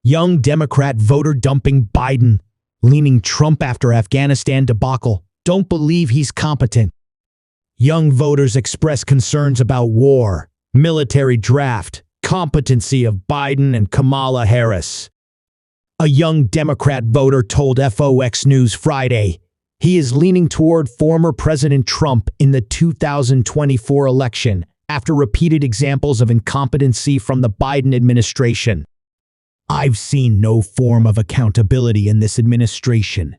Young Democrat voter dumping Biden, leaning Trump after Afghanistan debacle. Don't believe he's competent. Young voters express concerns about war, military draft, competency of Biden and Kamala Harris. A young Democrat voter told FOX News Friday he is leaning toward former President Trump in the 2024 election after repeated examples of incompetency from the Biden administration. "I've seen no form of accountability in this administration.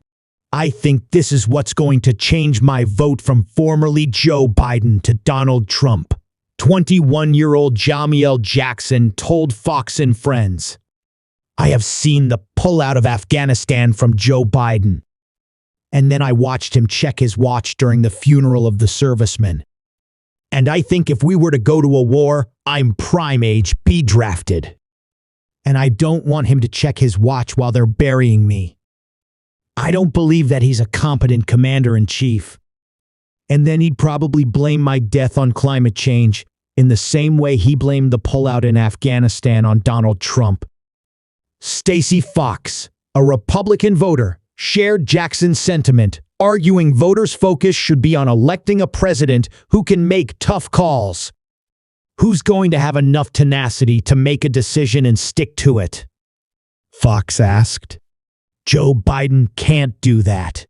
I think this is what's going to change my vote from formerly Joe Biden to Donald Trump," 21-year-old Jamiel Jackson told Fox and Friends. "I have seen the pullout of Afghanistan from Joe Biden. And then I watched him check his watch during the funeral of the serviceman. And I think if we were to go to a war, I'm prime age, be drafted. And I don't want him to check his watch while they're burying me. I don't believe that he's a competent commander-in-chief. And then he'd probably blame my death on climate change in the same way he blamed the pullout in Afghanistan on Donald Trump." Stacey Fox, a Republican voter, shared Jackson's sentiment, arguing voters' focus should be on electing a president who can make tough calls. "Who's going to have enough tenacity to make a decision and stick to it?" Fox asked. "Joe Biden can't do that.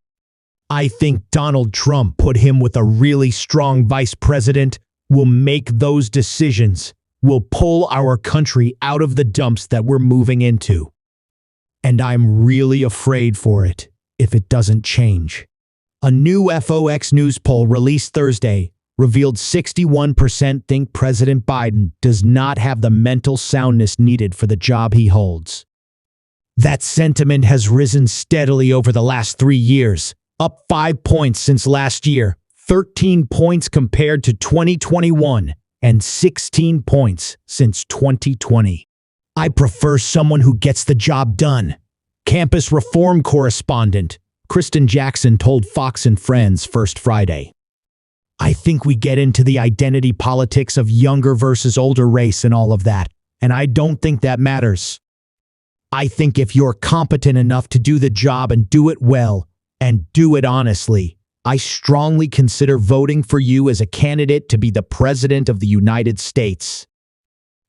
I think Donald Trump put him with a really strong vice president, will make those decisions, will pull our country out of the dumps that we're moving into. And I'm really afraid for it if it doesn't change." A new FOX News poll released Thursday revealed 61% think President Biden does not have the mental soundness needed for the job he holds. That sentiment has risen steadily over the last 3 years, up 5 points since last year, 13 points compared to 2021, and 16 points since 2020. "I prefer someone who gets the job done," campus reform correspondent Kristen Jackson told Fox and Friends First Friday. "I think we get into the identity politics of younger versus older race and all of that, and I don't think that matters. I think if you're competent enough to do the job and do it well, and do it honestly, I strongly consider voting for you as a candidate to be the President of the United States."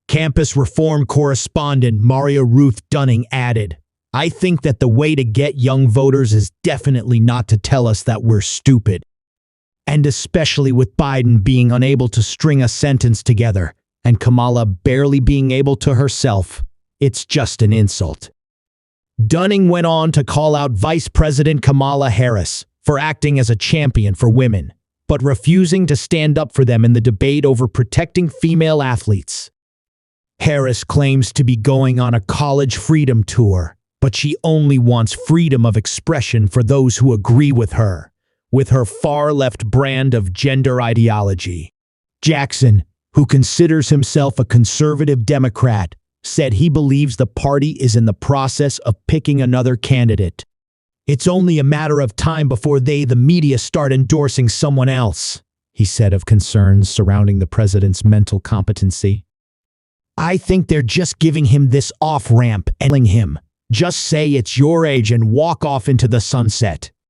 Campus reform correspondent Maria Ruth Dunning added, "I think that the way to get young voters is definitely not to tell us that we're stupid. And especially with Biden being unable to string a sentence together and Kamala barely being able to herself, it's just an insult." Dunning went on to call out Vice President Kamala Harris for acting as a champion for women, but refusing to stand up for them in the debate over protecting female athletes. Harris claims to be going on a college freedom tour, but she only wants freedom of expression for those who agree with her far-left brand of gender ideology. Jackson, who considers himself a conservative Democrat, said he believes the party is in the process of picking another candidate. "It's only a matter of time before the media start endorsing someone else," he said of concerns surrounding the president's mental competency. "I think they're just giving him this off-ramp and telling him, just say it's your age and walk off into the sunset."